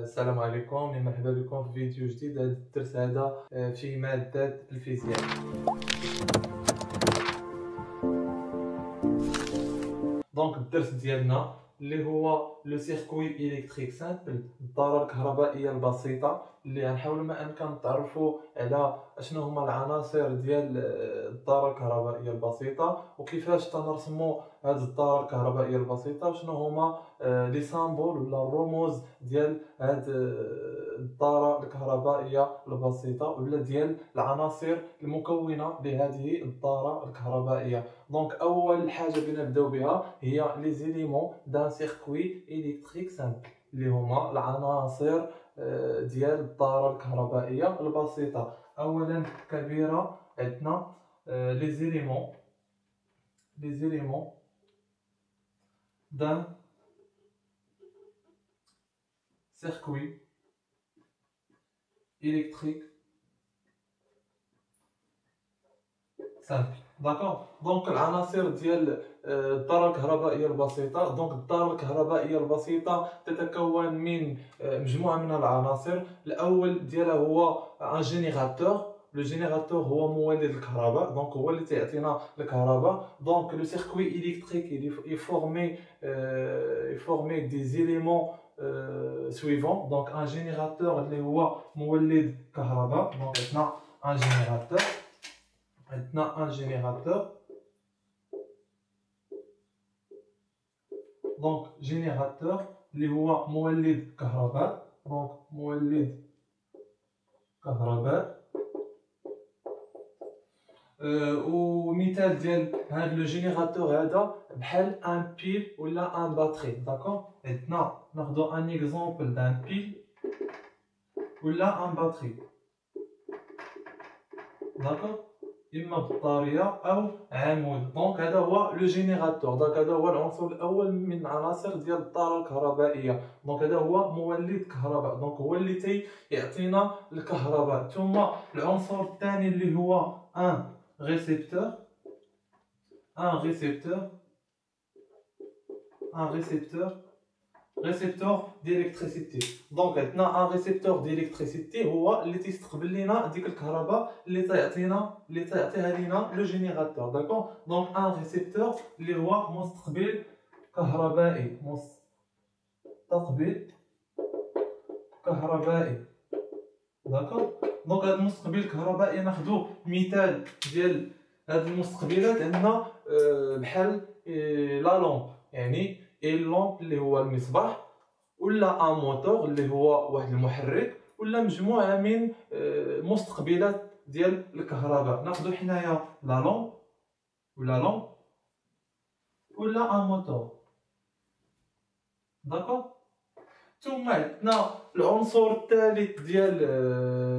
السلام عليكم، مرحبا بكم في فيديو جديد. هذا الدرس هذا في مادة الفيزياء. دونك الدرس ديالنا اللي هو لو سيركوي الكتريك سامبل، الدارة الكهربائية البسيطة، اللي غنحاولوا ما امكن نتعرفوا على شنو هما العناصر ديال الدارة الكهربائية البسيطة وكيفاش تنرسموا هذه الدارة الكهربائية البسيطة وشنو هما لي سامبول ولا الرموز ديال هذه الدارة الكهربائية البسيطة ولا ديال العناصر المكونة لهذه الدارة الكهربائية. دونك اول حاجة بغينا نبداو بها هي لي زيليمون دان سيركوي الكتريك سامبل، اللي هما العناصر ديال الدارة الكهربائية البسيطة. اولا كبيرة عندنا لي زيليمون دان سيركوي الكتريك سامبل. داكوغ، دونك العناصر ديال الدارة الكهربائية البسيطة. دونك الدارة الكهربائية البسيطة تتكون من مجموعة من العناصر. الأول ديالها هو ان جينيراتور. لو جينيراتور هو مولد الكهرباء، دونك هو اللي تعطينا الكهرباء. دونك لو سيركوي الكتريك يفورمي دي زيليمون suivant. دونك ان جينيراتور اللي هو مولد كهرباء. دونك عندنا ان جينيراتور. دونك جينيراتور اللي هو مولد كهرباء. دونك مولد كهرباء. ومثال ديال هذا لو جينيراتور هذا بحال ان بيل ولا ان باتري. داكوغ، عندنا ناخذ ان اكزومبل دان بيل ولا ان باتري. داكوغ، اما بطاريه او عمود. دونك هذا هو لو جينيراتور. دونك هذا هو العنصر الاول من عناصر ديال الطاقه الكهربائيه. دونك هذا هو مولد كهرباء، دونك هو اللي يعطينا الكهرباء. ثم العنصر الثاني اللي هو ان ريسيبتور. ريسيبتور ديليكتريسيتي. دونك عندنا ان ريسيبتور ديليكتريسيتي هو اللي تيستقبل لنا ديك الكهرباء اللي تعطيها لنا لو جينيراتور. داكوغ، دونك ان ريسيبتور اللي هو مستقبل كهربائي. داكوغ، دونك هذا المستقبل الكهربائي ناخذ مثال ديال هاد المستقبلات. عندنا بحال لا لامب، يعني اللامب اللي هو المصباح، ولا ان موتور اللي هو واحد المحرك، ولا مجموعه من مستقبلات ديال الكهرباء. ناخذ حنايا لا لامب ولا ان موتور. داكوغ، ثم عندنا العنصر الثالث ديال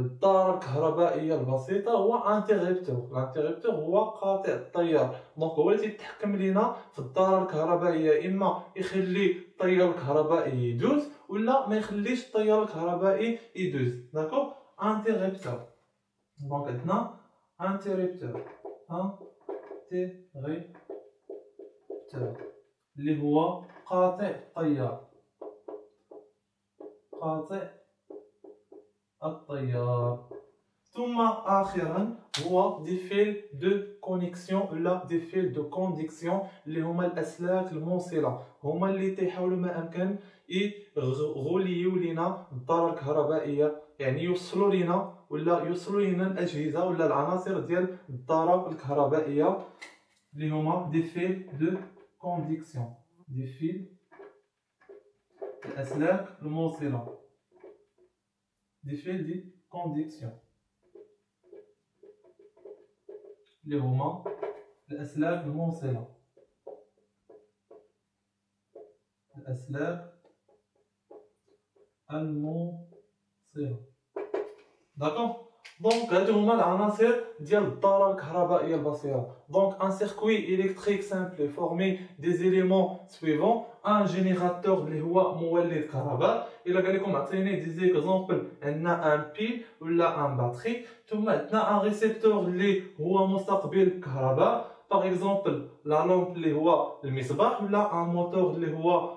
الدارة الكهربائية البسيطة هو انتيغيبتور. الانتيغيبتور هو قاطع التيار. دونك هو اللي تيتحكم لينا في الدارة الكهربائية، اما يخلي التيار الكهربائي يدوز ولا ما يخليش التيار الكهربائي يدوز. داكوغ، انتيغيبتور. دونك عندنا انتيغيبتور اللي هو قاطع التيار. ثم اخيرا هو دي فيل دو كونيكسيون ولا دي فيل دو كونديكسيون، اللي هما الاسلاك الموصله. هما اللي تيحاولوا ما امكن يغوليو لينا الدارة الكهربائيه، يعني يوصلوا لينا الاجهزه ولا العناصر ديال الدارة الكهربائيه، اللي هما دي فيل دو كونديكسيون. دي فيل الاسلاك الموصله، دي فيل دي كونديكسيون، اللي هما الاسلاك الموصله. داكوغ، دونك هادو هما العناصر ديال الدارة الكهربائية البسيطة. دونك ان سيركوي الكتريك سامبل فورمي دي زيليمون سويفون. ان جينيراتور اللي هو مولد كهرباء. الا قال لكم عطيني دي زيكزومبل، عندنا ان بيل ولا ان باتري. ثم عندنا ان ريسيبتور اللي هو مستقبل الكهرباء، باغ اكزومبل لا لامب اللي هو المصباح، ولا ان موتور اللي هو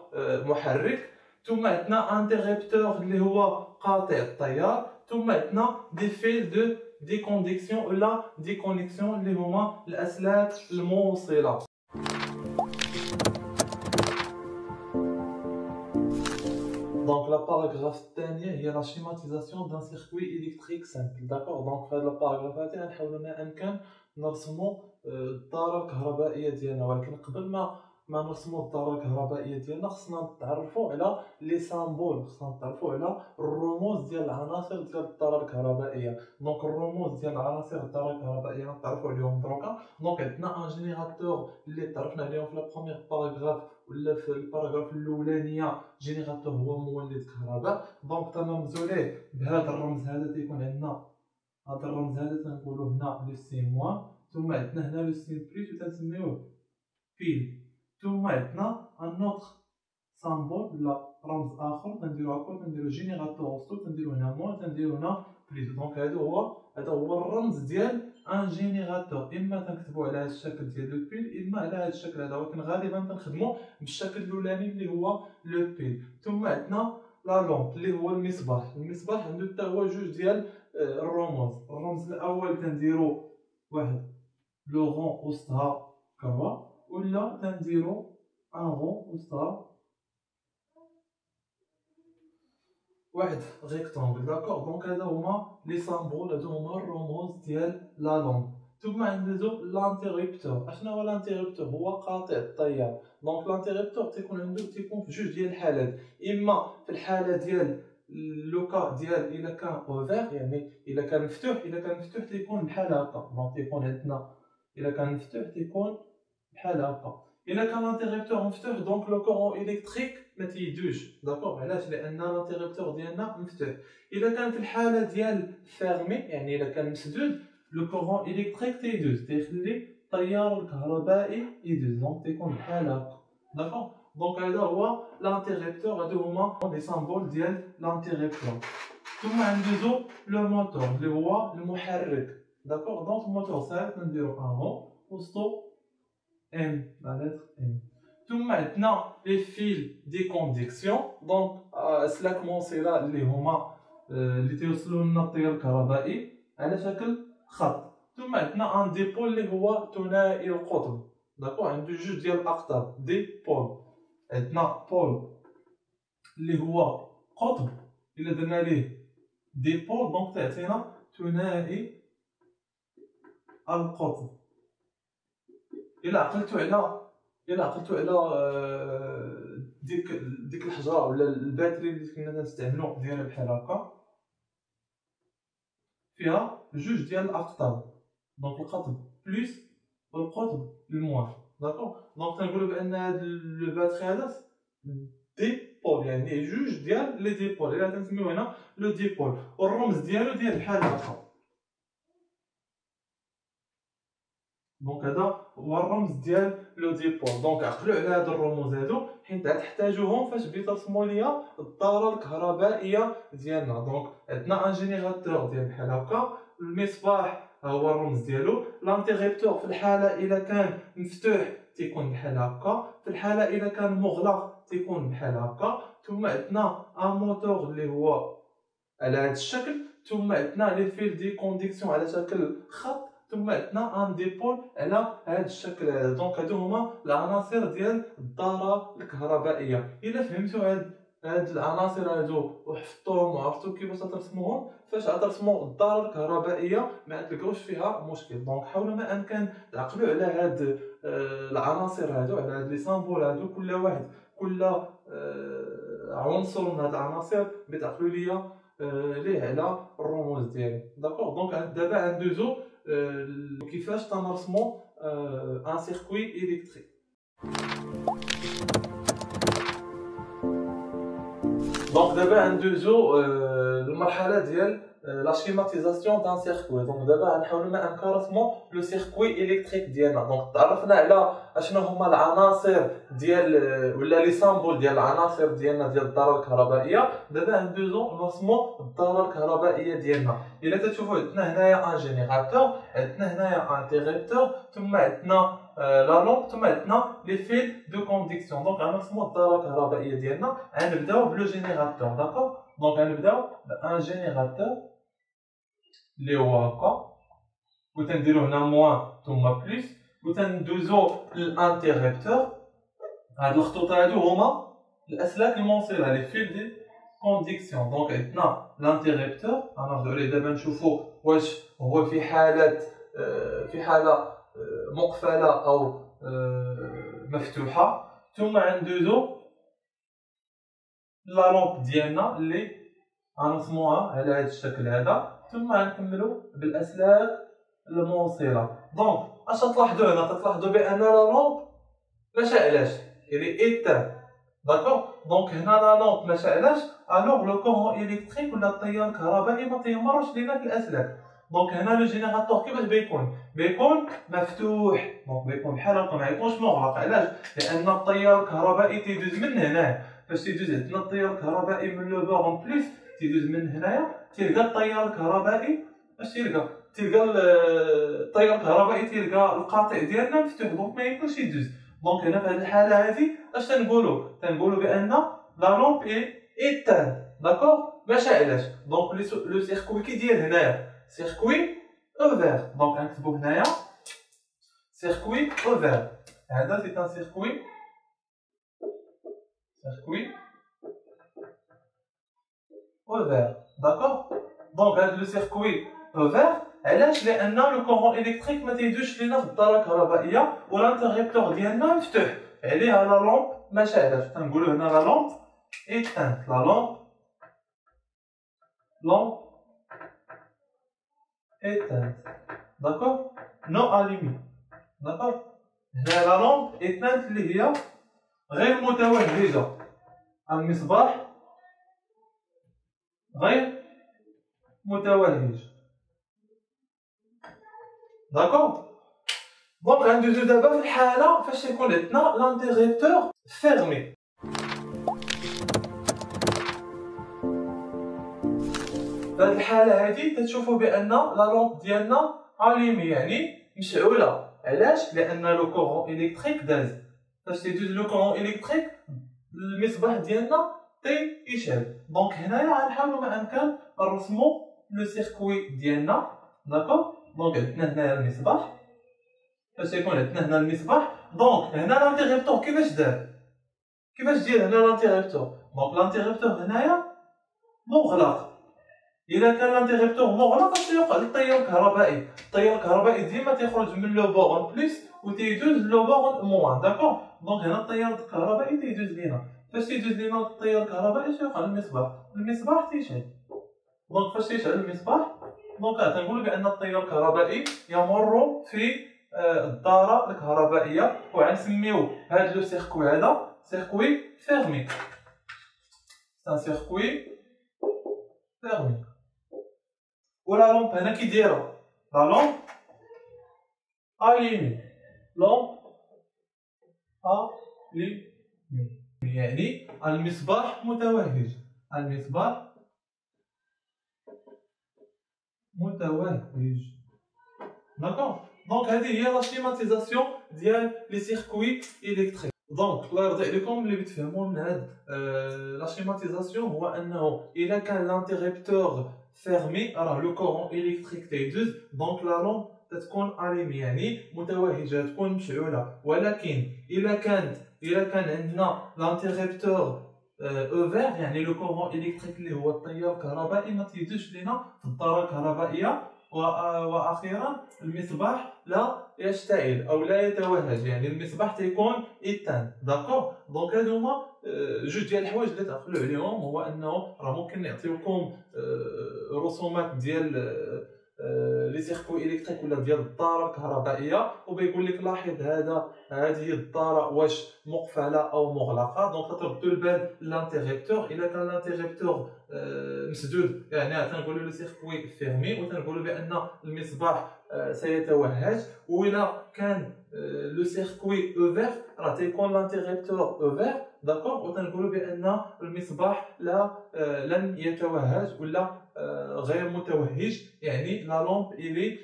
محرك. ثم عندنا انتربتور اللي هو قاطع التيار، ثم عندنا دي فيل دو ديكونديكسيون ولا ديكونيكسيون اللي هما الاسلاك الموصله. دونك لا باراغراف الثانيه هي لا شيماتيزاسيون دان سيركوي الكتريك سامبل. داكوغ، دونك في هاد الباراغراف هادي غنحاولوا ما امكن نرسموا الدائره الكهربائيه ديالنا، ولكن قبل ما نرسموا الدائره الكهربائيه ديالنا خصنا نتعرفوا على لي سامبول، خصنا نتعرفوا على الرموز ديال العناصر ديال الدائره الكهربائيه. دونك الرموز ديال العناصر الدائره الكهربائيه نتعرفوا عليهم دروكا. دونك عندنا ان جينيراتور اللي تعرفنا عليهم في لا بروميير باراغراف ولا في الباراغراف الاولانيه. جينيراتور هو مولد كهرباء. دونك تنرمزوا ليه بهذا الرمز هذا، تيكون عندنا هذا الرمز هذا تنقولوا هنا لو سي موان، ثم عندنا هنا لو سي بليس وتنسميوه بيل، ثم عندنا ان اوتر سامبول ولا رمز اخر تنديرو هكا، تنديرو جينيراتور وسطو، تنديرو هنا موان، تنديرو هنا بليس. دونك هذا هو الرمز ديال ان جينيراتور. اما تنكتبو على هذا الشكل ديال لو بيل، اما على هذا الشكل هذا، ولكن غالبا تنخدمو بالشكل الاولاني اللي هو لو بيل. ثم عندنا لا لومب اللي هو المصباح. المصباح عنده حتى هو جوج ديال الرموز. الرمز الاول تنديرو واحد لو غون وسطها كروا، ولا تنديرو ان غون وسطها واحد ريكتونغل. داكوغ، دونك هادو هما لي سامبول، هادو هما الرموز ديال لا لومب. ثم عندنا لانتيربتور. اشنو هو لانتيربتور؟ هو قاطع التيار. دونك لانتيربتور تيكون في جوج ديال الحالات، اما في الحاله ديال لوكا ديال الا كان اوفير، يعني الا كان مفتوح تيكون بحال هكا. دونك تيكون عندنا الا كان مفتوح تيكون بحال هكا. الا كان لانتيربتور مفتوح دونك لو كورون الكتريك ما تيدوش. داكوغ، علاش؟ لان لانتيربتور ديالنا مفتوح. الا كان في الحاله ديال فيرمي، يعني الا كان مسدود، لو كورون الكتريك تيدوز، تيخلي التيار الكهربائي يدوز. دونك تيكون بحال هكا. داكوغ، دونك هذا هو لانتيربتور. هادو هما لي سامبول ديال لانتيربتور. ثم عندو لو موتور اللي هو المحرك. داكوغ، دونك الموتور ساهل نديرو ان غون وسطو ام، لا لتر ام. ثم عندنا لي فيل دي كونديكسيون. دونك اسلاك موصله اللي هما اللي تيوصلوا لنا التيار الكهربائي على شكل خط. ثم عندنا ان ديبول اللي هو ثنائي القطب. داكوغ، عنده جوج ديال الاقطاب دي بول. عندنا بول اللي هو قطب، الا درنا ليه ديبول دونك تعطينا ثنائي القطب. الا عقلتو على ديك الحجره ولا الباتري اللي كنا تنستعملو دايره بحال هكا، فيها جوج ديال الاقطاب. دونك القطب بلس والقطب الموان. داكوغ، دونك تنقولو بان هاد لو باتري هذا ديبول، يعني جوج ديال لي ديبول. الا تنسميو هنا لو ديبول، والرمز ديالو داير بحال هكا. دونك هذا هو الرمز ديال لو ديبول. دونك عقلوا على هاد الرموز هادو حيت غتحتاجوهم فاش بغيتو ترسموا ليا الدائره الكهربائيه ديالنا. دونك عندنا ان جينيراتور ديال بحال هكا، المصباح هو الرمز ديالو، لانتيربتور في الحاله الا كان مفتوح تيكون بحال هكا، في الحاله الا كان مغلق تيكون بحال هكا. ثم عندنا ان موتور اللي هو على هذا الشكل، ثم عندنا لي فيل دي كونديكسيون على شكل خط، ثم عندنا ان ديبول على هذا الشكل هذا. دونك هادو هما العناصر ديال الدائره الكهربائيه. الا فهمتوا هاد العناصر هادو وحفظتوهم وعرفتوا كيفاش ترسموهم، فاش غترسموا الدائره الكهربائيه ما تلقاوش فيها مشكل. دونك حاولوا ما امكن تعقلوا على هاد العناصر هادو، على هاد لي سامبول هادو، كل واحد كل عنصر من هاد العناصر بتعقلوا ليا ليه على الرموز ديالو. داكوغ، دونك دابا غندوزو كيفاش تنرسمو ان سيركوي الكتريك. دونك دابا غندوزو المرحله ديال لا شيماتيزاسيون دان سيركوي. دونك دابا غنحاولوا ما امكن رسمو لو سيركوي الكتريك ديالنا. دونك تعرفنا على اشنو هما العناصر ديال ولا لي سامبول ديال العناصر ديالنا ديال الدائره الكهربائيه. دابا ندوزو نرسمو الدائره الكهربائيه ديالنا. الا تشوفوا عندنا هنايا ان جينيراتور، عندنا هنايا انتيغيتور، ثم عندنا لا لومب، ثم عندنا لي فيل دو كونديكسيون. دونك غنرسمو الدائره الكهربائيه ديالنا. غنبداو بلو جينيراتور. داكوغ، دونك غنبداو بان جينيراتور اللي هو هكا، و تنديرو هنا موان ثم بلس، و تندوزو للانتيغيتور. هاد الخطوط هادو هما الاسلاك الموصله لي فيل دي كونديكسيون. دونك عندنا الانتيغيتور، غنرجعو ليه دابا نشوفو واش هو في حاله مقفله او مفتوحه. ثم غندوزو لا لومب ديالنا اللي غنرسموها على هذا الشكل هذا، ثم غنكملو بالاسلاك الموصله. دونك اش تلاحظوا هنا؟ تلاحظوا بان لا لومب ما شعلاش، يعني ايتان. داكوغ، دونك هنا لا لومب ما شعلاش، الوغ لو كورون الكتريك ولا التيار الكهربائي ما تيمرش لينا في الاسلاك. دونك هنا لو جينيراتور كيفاش بيكون مفتوح. دونك بيكون بحال هكا، ما يكونش مغلق. علاش؟ لان التيار الكهربائي تيدوز من هنا. فاش تيدوز عندنا التيار الكهربائي من لو بور اون بليس، تيدوز من هنايا، تلقى التيار الكهربائي اش تلقى التيار الكهربائي تلقى القاطع ديالنا مفتوح، دونك ما يمكنش يدوز. دونك هنا في هذه الحاله هذه اش تنقولوا بان لا لومب ايتان. داكوغ، ما شعلاش. دونك لو سيركوي كي داير هنايا سيركوي اوفير. دونك غنكتبو هنايا سيركوي اوفير. هذا سي ان سيركوي اوفير. داكوغ، دونك هذا لو سيركوي اوفير علاش؟ لان لو كورون الكتريك ما تيدوش لينا في الدائره الكهربائيه، والانتيغيتور ديالنا مفتوح عليه لا لومب ما شعلاش. تنقولو هنا لا لومب ايتان، لا لومب éteinte. D'accord? Non allumée. D'accord? هنا لا لومب éteinte اللي هي غير متوهجة. المصباح غير متوهج. داكوغ؟ دونك غندوزو دابا في الحالة فاش يكون عندنا لانتيغيتور فيرمي. في هاد الحالة هادي تتشوفو بأن لا لومب ديالنا اليمي، يعني مشعولة. علاش؟ لأن لو كورون إلكتريك داز. فاش تيدوز لو كورون إلكتريك المصباح ديالنا تيشعل. دونك هنايا غنحاولو ما أمكن نرسمو لو سيركوي ديالنا. داكوغ، دونك عندنا هنايا المصباح. فاش يكون عندنا هنا المصباح، دونك هنا لانتيغيتور كيفاش دير هنا لانتيغيتور؟ دونك لانتيغيتور هنايا مغلق. إذا كان لانتيغيتور مغلق اش يوقع للتيار الكهربائي؟ التيار الكهربائي ديما تيخرج من لو بور بلس و تيدوز لو بور موان. داكوغ، دونك هنا التيار الكهربائي تيدوز لينا. فاش تيدوز لينا التيار الكهربائي اش يوقع للمصباح تيشعل. دونك فاش تيشعل المصباح، دونك تنقولو بأن التيار الكهربائي يمر في الدائرة الكهربائية، وغنسميو هاد لو سيركوي هذا سيركوي فيرمي. سان سيركوي فيرمي. ولا لومب هنا كي دايره؟ لا لومب اليمي. لومب اليمي يعني المصباح متوهج. المصباح متوهج. داكوغ، دونك هذه هي لا شيماتيزاسيون ديال لي سيركوي الكتريك. دونك الله يرضي عليكم اللي بتفهموا من هاد لا شيماتيزاسيون هو انه الا كان لانتيغيبتور فيرمي راه لو كورون الكتريك تيدوز، دونك لا لومب تتكون اليمي يعني متوهجه، تكون مشعوله. ولكن الا كان عندنا لانتيغيبتور اوفير يعني لو كورون الكتريك اللي هو التيار الكهربائي ما تيدوش لينا في الدائره الكهربائيه، واخيرا المصباح لا يشتعل او لا يتوهج، يعني المصباح تيكون ايتان. داكوغ، دونك هادو هما جوج ديال الحوايج اللي تعقلوا عليهم. هو انه راه ممكن نعطيوكم رسومات ديال لي سيركوي الكتريك ولا ديال الدائره الكهربائيه، وبيقول لك لاحظ هذه الدائره واش مقفله او مغلقه. دونك تردوا البال لانتيغيبتور. الا كان لانتيغيبتور مسدود، يعني تنقولوا لو سيركوي فيرمي، وتنقولوا بان المصباح سيتوهج. وإلا كان لو سيركوي اوفير راه تيكون لانتيغيبتور اوفير، داكوغ، وتنقولوا بان المصباح لن يتوهج ولا غير متوهج، يعني لا لامب الي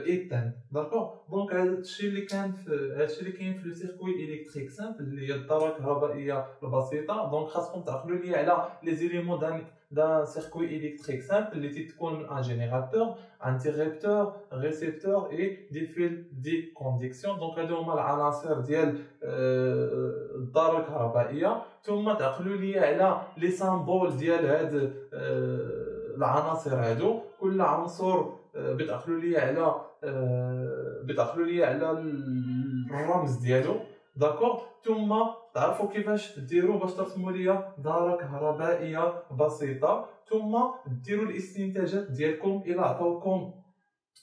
ايتان، داكوغ. دونك هادشي اللي كاين في لو سيركوي الكتريك سامبل اللي هي الدوره الكهربائيه البسيطه. دونك خاصكم تعقلوا لي على لي زيليمون d'un circuit électrique simple اللي تتكون من un générateur, interrupteur, récepteur et des fils de conduction. دونك هادو هما العناصر ديال الدارة الكهربائية. ثم تعقلوا لي على لي سامبول ديال هاد العناصر هادو. كل عنصر بتعقلوا لي على الرمز ديالو، داكوغ. ثم تعرفوا كيفاش ديروا باش ترسموا لي دارة كهربائية بسيطة. ثم ديروا الاستنتاجات ديالكم إلا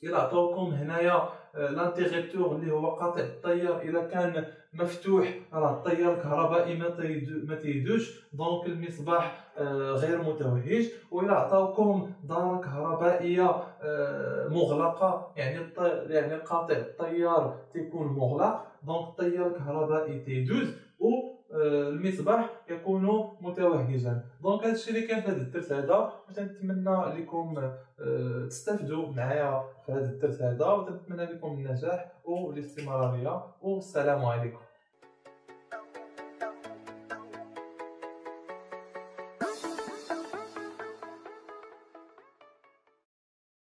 عطاوكم هنايا لانتيغيبتور اللي هو قاطع التيار، إلا كان مفتوح راه التيار الكهربائي ما تيدوش، دونك المصباح غير متوهج. وإلا عطاوكم دارة كهربائية مغلقة، يعني قاطع التيار تيكون مغلق، دونك التيار الكهربائي تيدوز والمصباح يكون متوهجا. دونك هادشي اللي كان في هذا الدرس هذا، وتنتمنى لكم تستافدوا معايا في هذا الدرس هذا، وتنتمنى لكم النجاح والاستمرارية، والسلام عليكم.